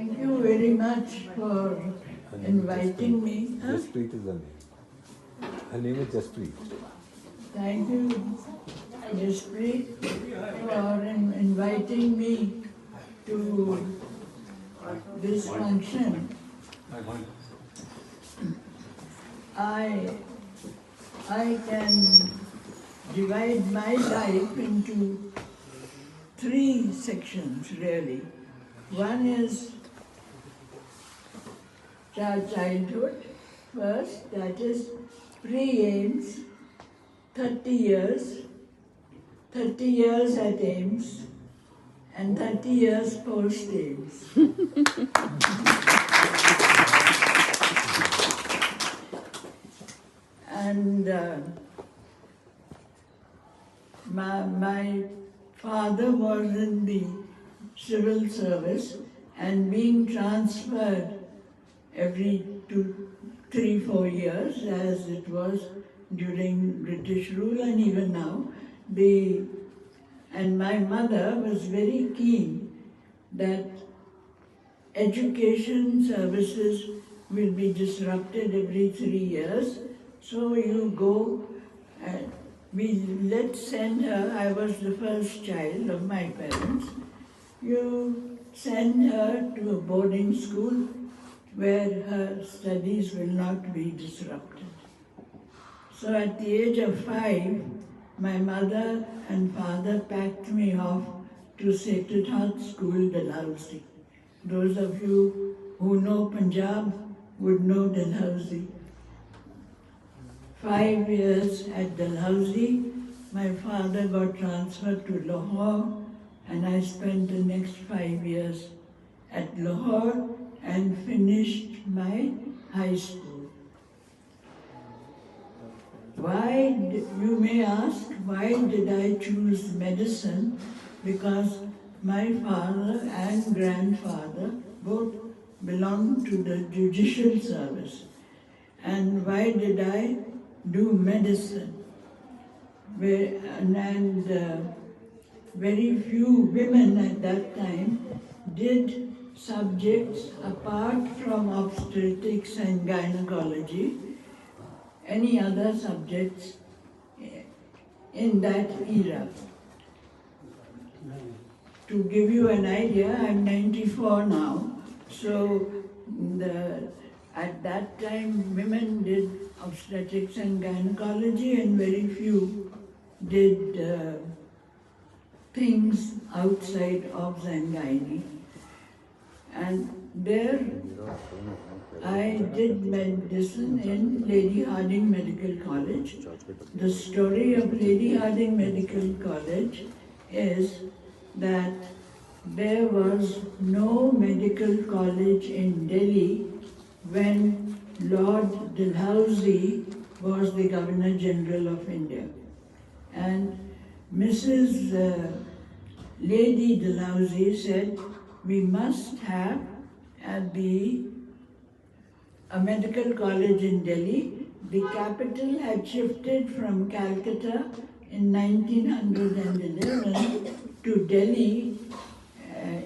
Thank you very much for inviting me. Jaspreet is her name. Her name is Jaspreet. Thank you, Jaspreet, for inviting me to this function. I can divide my life into three sections, really. One is childhood, first, that is pre-Ames, 30 years at Ames, and 30 years post-Ames. And my father was in the civil service and being transferred every 2, 3, 4 years, as it was during British rule and even now. And my mother was very keen that education services will be disrupted every 3 years. So you go, let's send her. I was the first child of my parents. You send her to a boarding school where her studies will not be disrupted. So at the age of 5, my mother and father packed me off to Sacred Heart School, Dalhousie. Those of you who know Punjab would know Dalhousie. 5 years at Dalhousie, my father got transferred to Lahore, and I spent the next 5 years at Lahore and finished my high school. You may ask, why did I choose medicine? Because my father and grandfather both belonged to the judicial service. And why did I do medicine? And very few women at that time did subjects apart from obstetrics and gynecology, any other subjects in that era. To give you an idea, I'm 94 now, so at that time women did obstetrics and gynecology and very few did things outside obs and gynae. And there I did medicine in Lady Hardinge Medical College. The story of Lady Hardinge Medical College is that there was no medical college in Delhi when Lord Dalhousie was the Governor General of India. And Mrs. Lady Dalhousie said, we must have a medical college in Delhi. The capital had shifted from Calcutta in 1911 to Delhi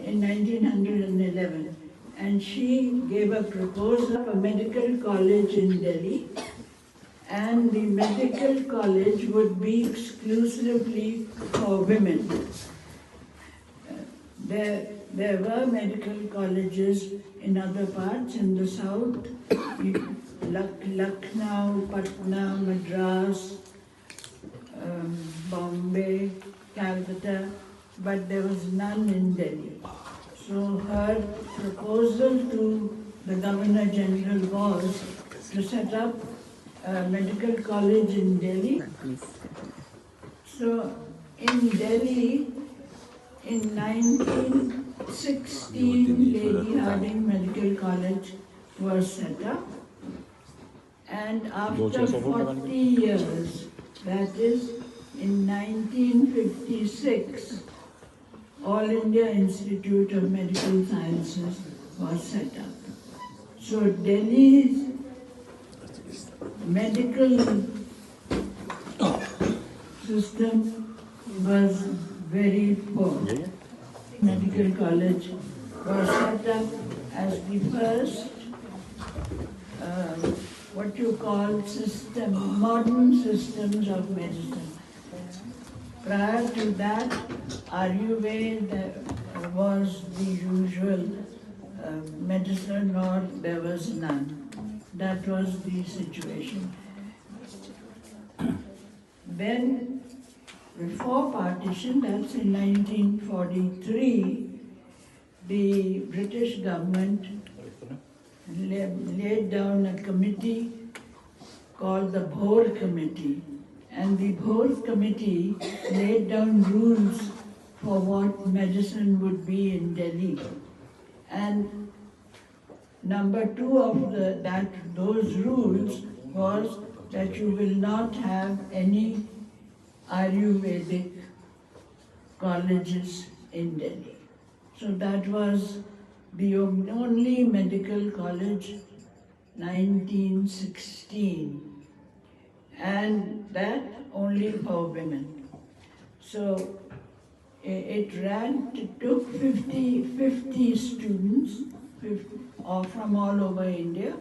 in 1911. And she gave a proposal of a medical college in Delhi, and the medical college would be exclusively for women. There were medical colleges in other parts in the south, Lucknow, Patna, Madras, Bombay, Calcutta, but there was none in Delhi. So her proposal to the Governor General was to set up a medical college in Delhi. So in Delhi, in 1916, Lady Hardinge Medical College was set up, and after 40 years, that is in 1956, All India Institute of Medical Sciences was set up. So Delhi's medical system was very poor. Medical college was set up as the first, what you call modern systems of medicine. Prior to that, Ayurveda was the usual medicine, or there was none. That was the situation. Then, before partition, that's in 1943, the British government laid down a committee called the Bhor Committee. And the Bhor Committee laid down rules for what medicine would be in Delhi. And number 2 of those rules was that you will not have any Ayurvedic colleges in Delhi. So that was the only medical college, 1916. And that only for women. So it took 50 students from all over India.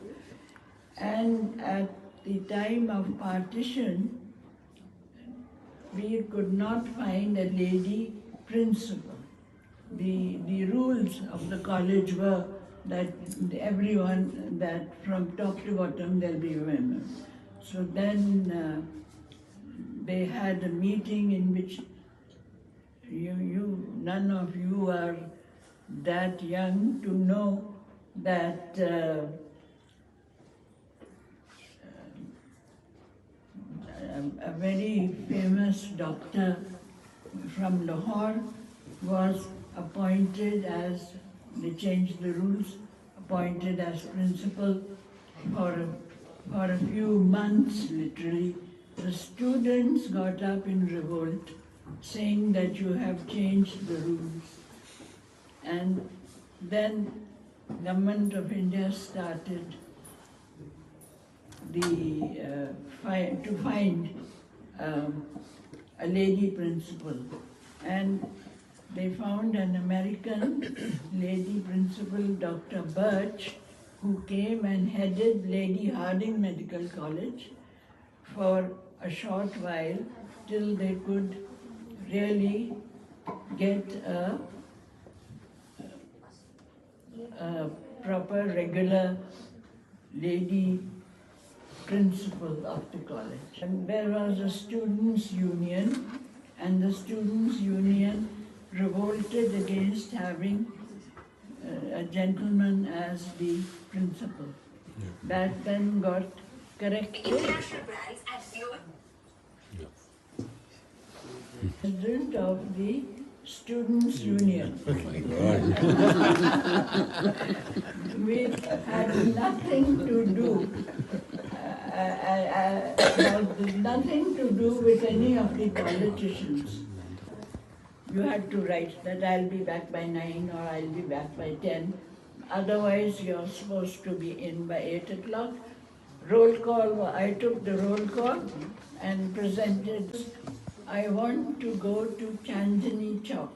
And at the time of partition, we could not find a lady principal. The rules of the college were that everyone, that from top to bottom there'll be women. So then they had a meeting in which none of you are that young to know that a very famous doctor from Lahore was appointed as, they changed the rules, appointed as principal for a few months, literally. The students got up in revolt, saying that you have changed the rules. And then Government of India started to find a lady principal. And they found an American lady principal, Dr. Birch, who came and headed Lady Harding Medical College for a short while till they could really get a proper, regular lady principal of the college. And there was a students' union, and the students' union revolted against having a gentleman as the principal. That then got corrected. President of the Students' Union. We had nothing to do, nothing to do with any of the politicians. You had to write that I'll be back by 9 or I'll be back by 10. Otherwise, you're supposed to be in by 8 o'clock. Roll call, I took the roll call and presented, I want to go to Chandni Chowk.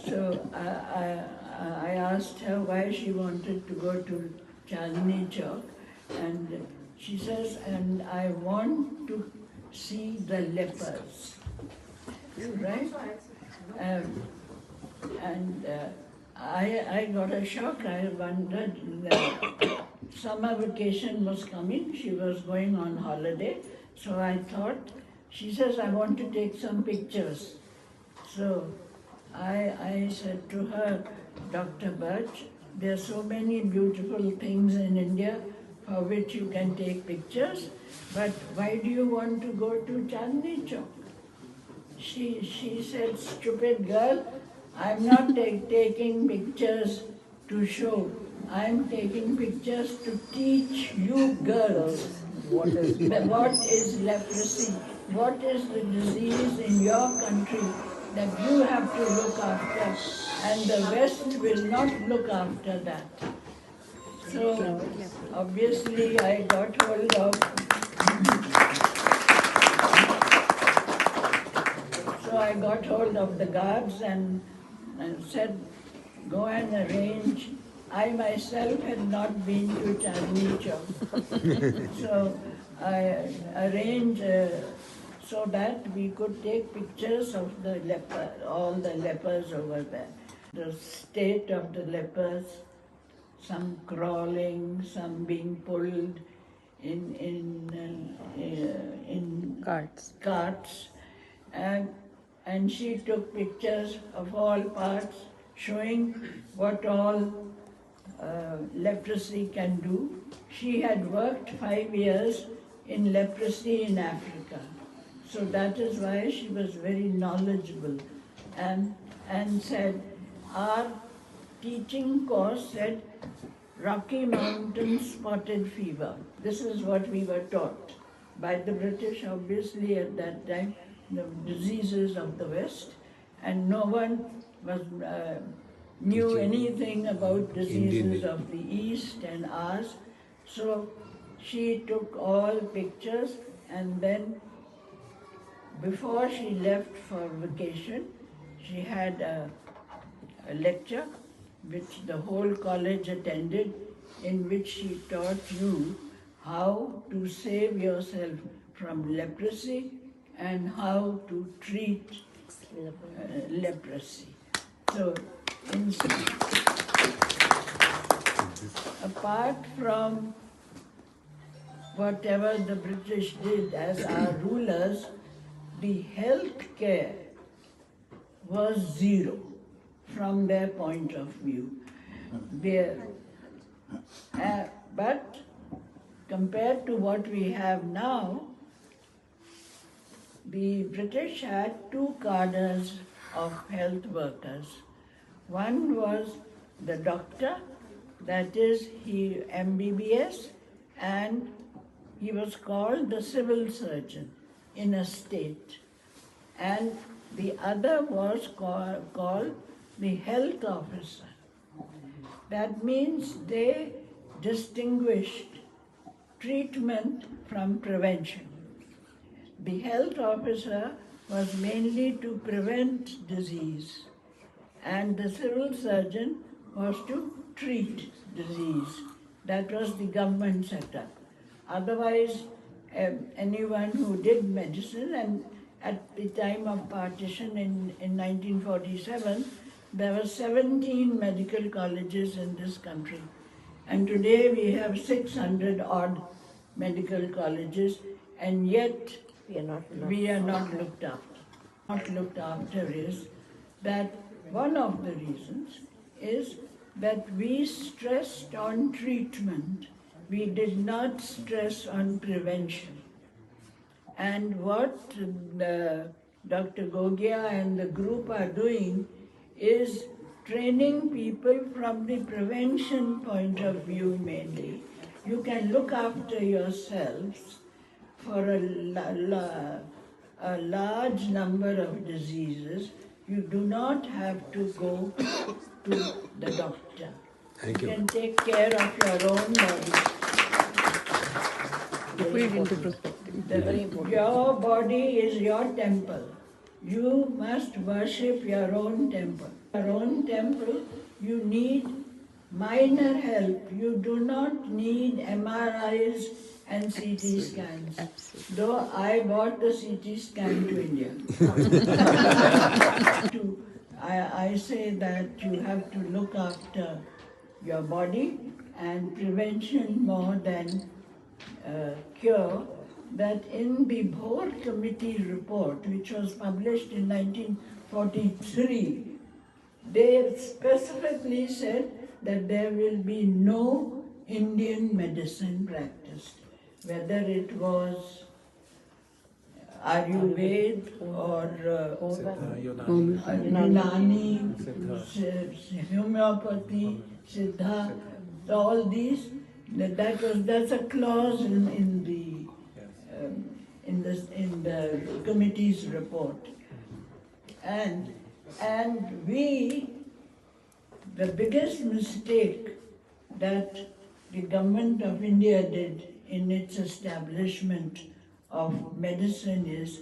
So I asked her why she wanted to go to Chandni Chowk, and she says, and I want to see the lepers. Right? I got a shock. I wondered, summer vacation was coming. She was going on holiday. So I thought, she says, I want to take some pictures. So I said to her, Dr. Birch, there are so many beautiful things in India for which you can take pictures, but why do you want to go to Chandni Chowk? She said, stupid girl, I'm not taking pictures to show. I'm taking pictures to teach you girls what is leprosy, what is the disease in your country that you have to look after, and the West will not look after that. So obviously I got hold of the guards and said, go and arrange. I myself had not been to Chandni Chowk. So I arranged so that we could take pictures of the leper, all the lepers over there. The state of the lepers, some crawling, some being pulled in carts, and she took pictures of all parts, showing what all leprosy can do. She had worked 5 years in leprosy in Africa, so that is why she was very knowledgeable, and said our teaching course said Rocky Mountain spotted fever. This is what we were taught by the British, obviously at that time, the diseases of the West, and no one was knew anything about diseases of the East and ours. So she took all pictures, and then before she left for vacation, she had a lecture which the whole college attended, in which she taught you how to save yourself from leprosy and how to treat leprosy. So, apart from whatever the British did as our rulers, the health care was zero from their point of view. But compared to what we have now, the British had two cadres of health workers. One was the doctor, that is, he MBBS, and he was called the civil surgeon in a state. And the other was called the health officer. That means they distinguished treatment from prevention. The health officer was mainly to prevent disease, and the civil surgeon was to treat disease. That was the government setup. Otherwise, anyone who did medicine, and at the time of partition in 1947, there were 17 medical colleges in this country. And today we have 600 odd medical colleges, and yet we are not looked after. Not looked after is that one of the reasons is that we stressed on treatment. We did not stress on prevention. And what Dr. Gogia and the group are doing is training people from the prevention point of view mainly. You can look after yourselves for a large number of diseases. You do not have to go to the doctor. Thank you. You can take care of your own body. Put it into perspective. Your body is your temple. You must worship your own temple. Your own temple, you need minor help. You do not need MRIs and CT scans. Absolutely. Though I bought the CT scan to India. I say that you have to look after your body, and prevention more than cure. That in the Bhor Committee report, which was published in 1943, they specifically said that there will be no Indian medicine practiced, whether it was Ayurveda or Unani, homeopathy, Siddha, all these. That's a clause in the committee's report, and the biggest mistake that the government of India did in its establishment of medicine is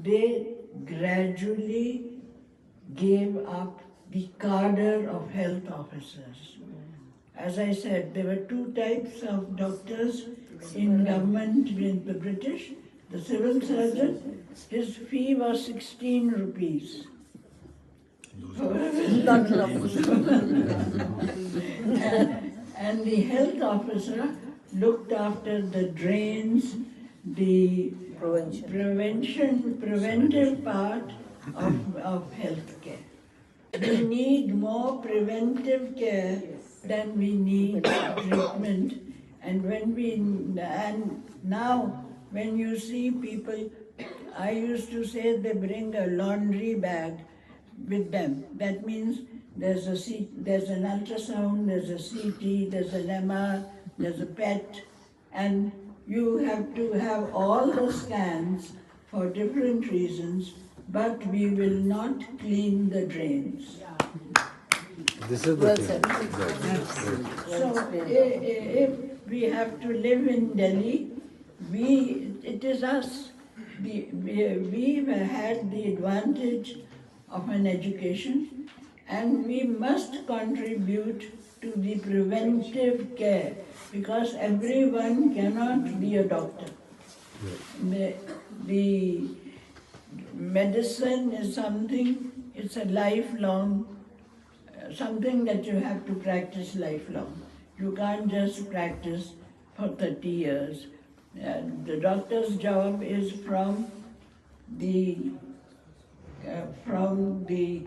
they gradually gave up the cadre of health officers. As I said, there were two types of doctors in government with the British. The civil surgeon, his fee was 16 rupees. And the health officer looked after the drains, the preventive part of health care. We need more preventive care than we need treatment. And now when you see people, I used to say they bring a laundry bag with them. That means there's an ultrasound, there's a CT, there's an MR, there's a PET, and you have to have all the scans for different reasons, but we will not clean the drains. This is the thing. So if we have to live in Delhi, it is us. We've had the advantage of an education, and we must contribute to the preventive care, because everyone cannot be a doctor. The medicine is something, it's a lifelong, something that you have to practice lifelong. You can't just practice for 30 years. The doctor's job is from the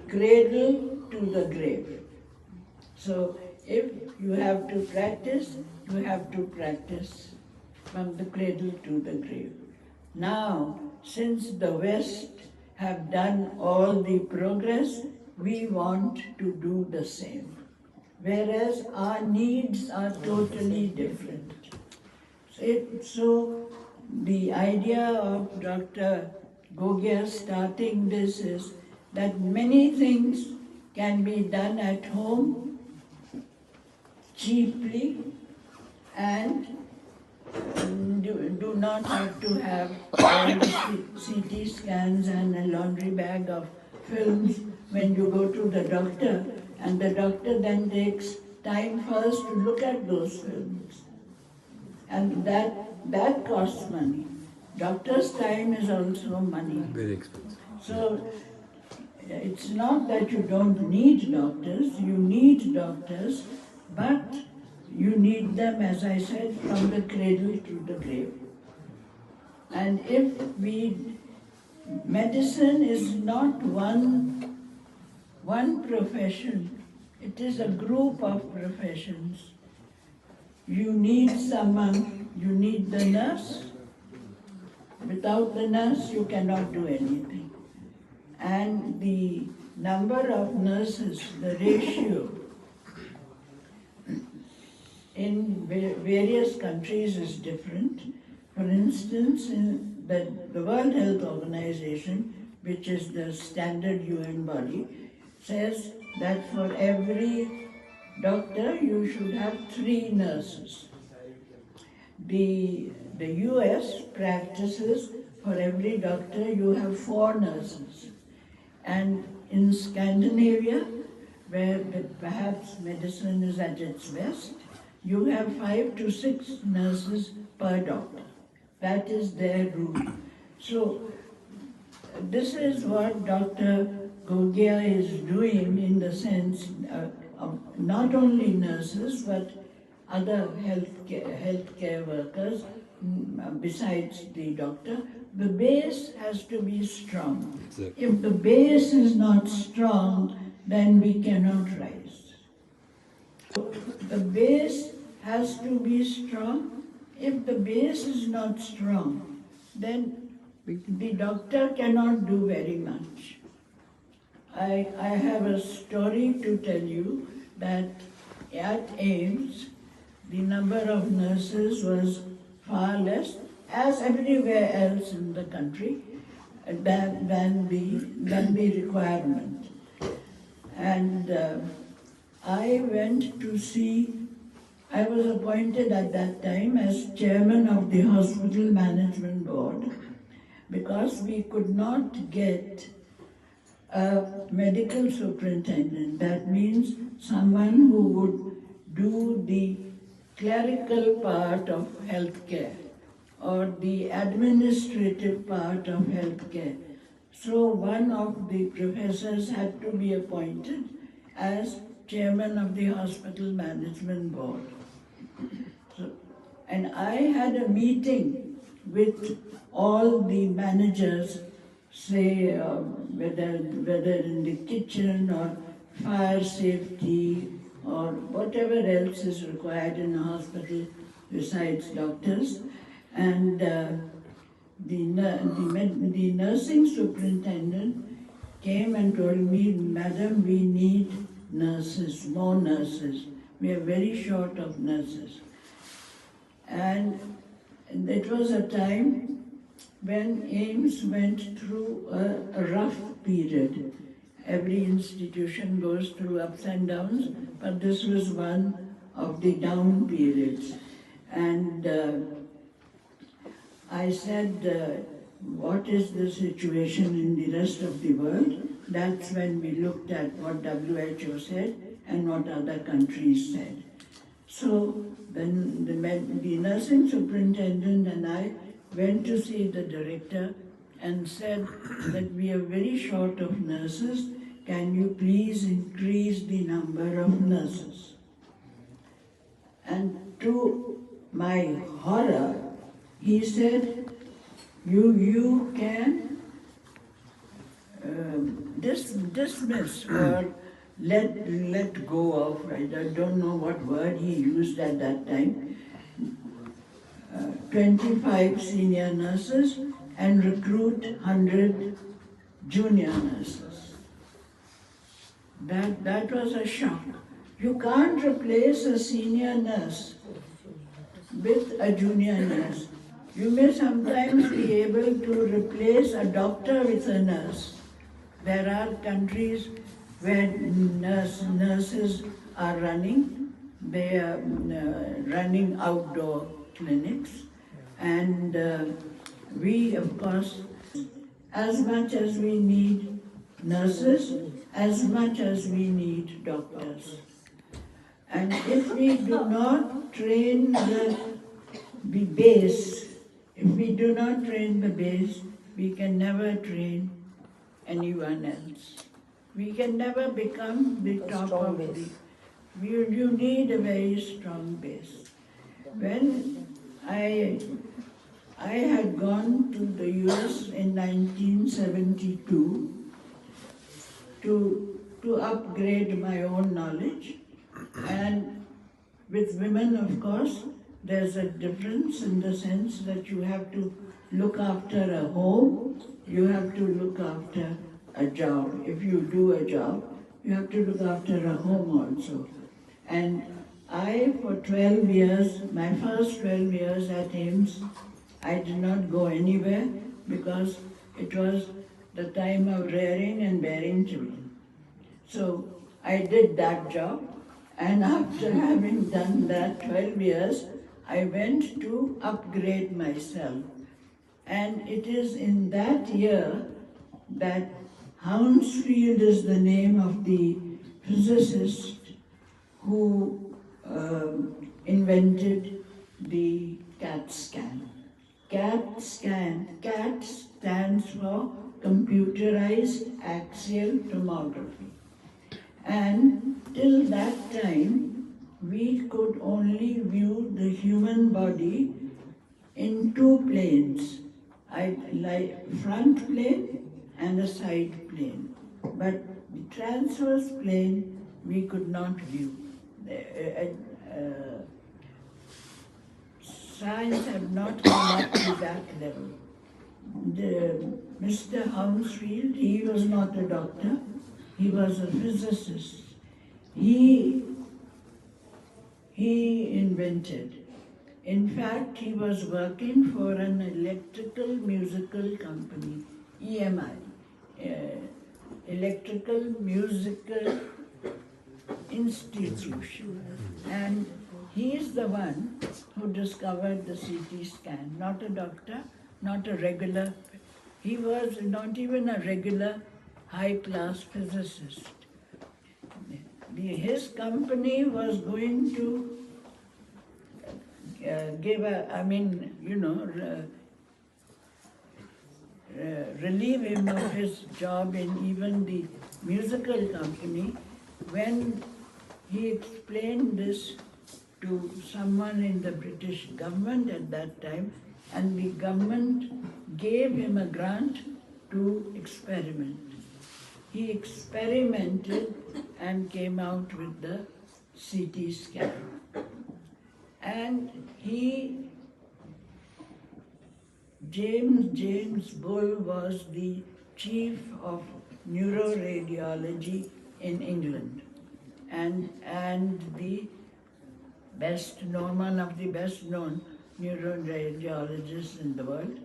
cradle to the grave. So if you have to practice, you have to practice from the cradle to the grave. Now, since the West have done all the progress, we want to do the same. Whereas our needs are totally different. So the idea of Dr. Gogia starting this is that many things can be done at home cheaply and do not have to have all the CT scans and a laundry bag of films when you go to the doctor, and the doctor then takes time first to look at those films. And that costs money. Doctor's time is also money. Very expensive. So it's not that you don't need doctors, you need doctors, but you need them, as I said, from the cradle to the grave. And medicine is not one profession, it is a group of professions. You need someone, you need the nurse. Without the nurse, you cannot do anything. And the number of nurses, the ratio, in various countries is different. For instance, in the World Health Organization, which is the standard UN body, says that for every doctor you should have 3 nurses. The US practices for every doctor you have 4 nurses. And in Scandinavia, where perhaps medicine is at its best, you have 5 to 6 nurses per doctor. That is their rule. So this is what Dr. Gogia is doing in the sense of not only nurses but other healthcare workers besides the doctor. The base has to be strong. Exactly. If the base is not strong, then we cannot rise. So the base has to be strong. If the base is not strong, then the doctor cannot do very much. I have a story to tell you that at AIMS, the number of nurses was far less, as everywhere else in the country, than the requirement. And I went to see, I was appointed at that time as chairman of the hospital management board, because we could not get a medical superintendent. That means someone who would do the clerical part of healthcare or the administrative part of healthcare. So one of the professors had to be appointed as chairman of the hospital management board. So, and I had a meeting with all the managers, say whether in the kitchen or fire safety or whatever else is required in a hospital besides doctors, and the nursing superintendent came and told me, Madam, we need nurses, more nurses. We are very short of nurses. And it was a time when AIMS went through a rough period. Every institution goes through ups and downs, but this was one of the down periods. And I said, what is the situation in the rest of the world? That's when we looked at what WHO said and what other countries said. So then the nursing superintendent and I went to see the director and said that we are very short of nurses. Can you please increase the number of nurses? And to my horror, he said, you can dismiss or let go of, I don't know what word he used at that time, 25 senior nurses and recruit 100 junior nurses. That was a shock. You can't replace a senior nurse with a junior nurse. You may sometimes be able to replace a doctor with a nurse. There are countries where nurses are running. They are running outdoor clinics. And we, of course, as much as we need nurses, as much as we need doctors. And if we do not train the base, if we do not train the base, we can never train anyone else. We can never become the top of the... You need a very strong base. When I had gone to the US in 1972 to upgrade my own knowledge, and with women, of course, there's a difference in the sense that you have to look after a home, you have to look after a job. If you do a job, you have to look after a home also. And I, for 12 years, my first 12 years at AIMS, I did not go anywhere because it was the time of rearing and bearing children. So I did that job, and after having done that 12 years, I went to upgrade myself. And it is in that year that Hounsfield is the name of the physicist who invented the CAT scan. CAT stands for computerized axial tomography. And till that time, we could only view the human body in two planes, like front plane and a side plane. But the transverse plane we could not view. Science had not come up to that level. Mr. Hounsfield, he was not a doctor, he was a physicist. He invented. In fact, he was working for an electrical musical company, EMI, Electrical Musical Institution. And he is the one who discovered the CT scan, not a doctor, not a regular. He was not even a regular high-class physicist. His company was going to relieve him of his job in even the musical company when he explained this to someone in the British government at that time, and the government gave him a grant to experiment. He experimented and came out with the CT scan. And James Bull was the chief of neuroradiology in England and the best known, one of the best known neuroradiologists in the world.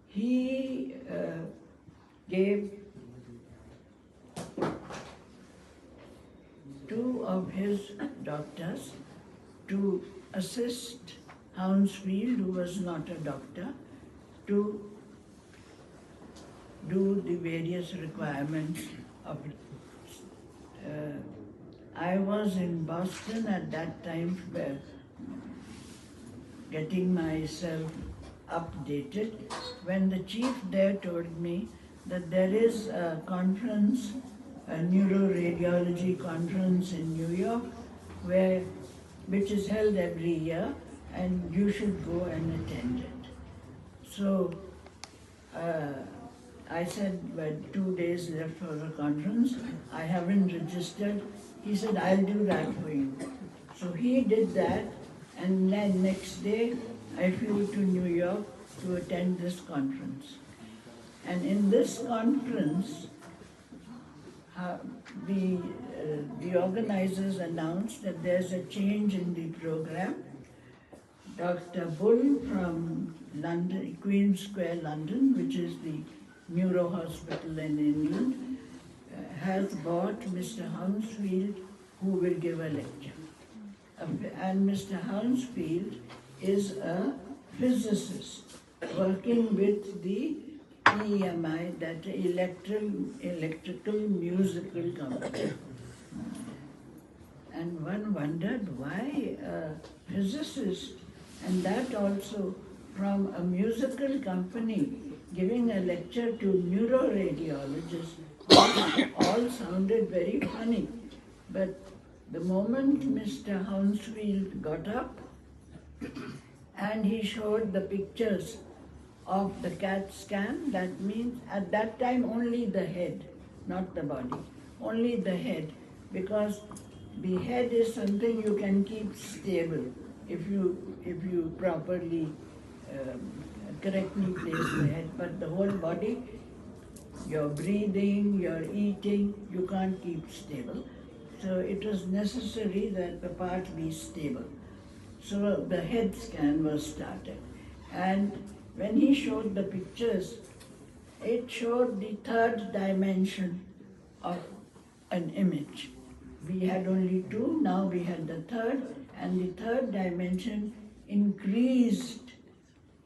He gave two of his doctors to assist Hounsfield, who was not a doctor, to do the various requirements of it. I was in Boston at that time getting myself updated when the chief there told me that there is a conference, a neuroradiology conference in New York, which is held every year, and you should go and attend it. So I said, well, 2 days left for the conference, I haven't registered. He said, I'll do that for you. So he did that, and then next day I flew to New York to attend this conference. And in this conference, the organizers announced that there's a change in the program. Dr. Bull from London, Queen Square, London, which is the neuro hospital in England, has bought Mr. Hounsfield, who will give a lecture. And Mr. Hounsfield is a physicist working with the EMI, that electrical musical company. And one wondered why a physicist, and that also from a musical company, giving a lecture to neuroradiologists. All sounded very funny. But the moment Mr. Hounsfield got up and he showed the pictures of the CAT scan, that means at that time only the head, not the body, only the head, because the head is something you can keep stable if you properly, correctly place the head, but the whole body, your breathing, your eating, you can't keep stable. So it was necessary that the part be stable. So the head scan was started. And when he showed the pictures, it showed the third dimension of an image. We had only two, now we had the third, and the third dimension increased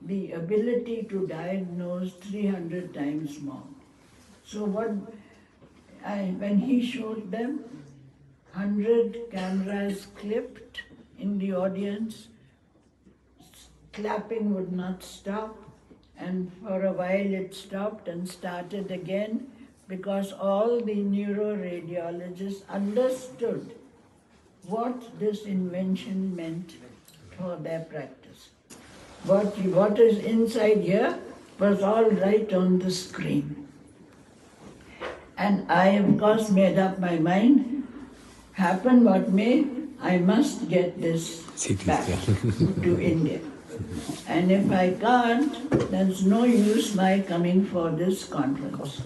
the ability to diagnose 300 times more. So when he showed them, 100 cameras clipped in the audience, clapping would not stop, and for a while it stopped and started again, because all the neuroradiologists understood what this invention meant for their practice. What is inside here was all right on the screen. And I, of course, made up my mind, happen what may, I must get this back to India. And if I can't, there's no use my coming for this conference.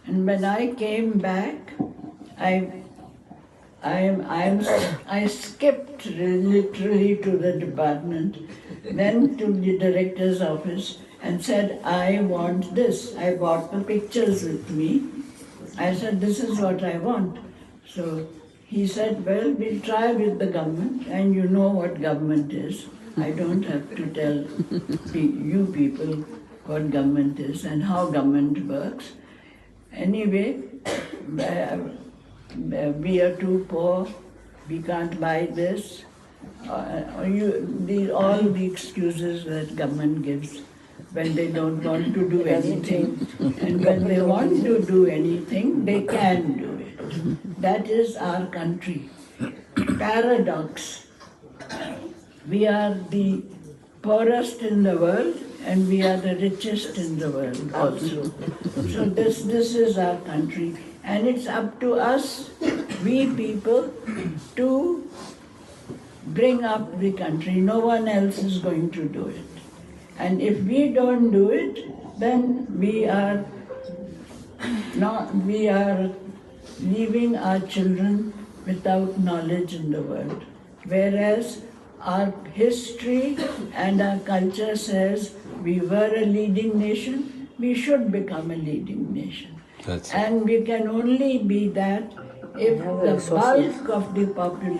And when I came back, I skipped literally to the department, went to the director's office and said, I want this. I brought the pictures with me. I said, this is what I want. So he said, well, we'll try with the government, and you know what government is. I don't have to tell you people what government is and how government works. Anyway, we are too poor, we can't buy this. All the excuses that government gives when they don't want to do anything. And when they want to do anything, they can do it. That is our country. Paradox. We are the poorest in the world and we are the richest in the world also. So this is our country. And it's up to us, we people, to bring up the country. No one else is going to do it. And if we don't do it, then we are leaving our children without knowledge in the world. Whereas our history and our culture says we were a leading nation, we should become a leading nation. And we can only be that if the bulk of the population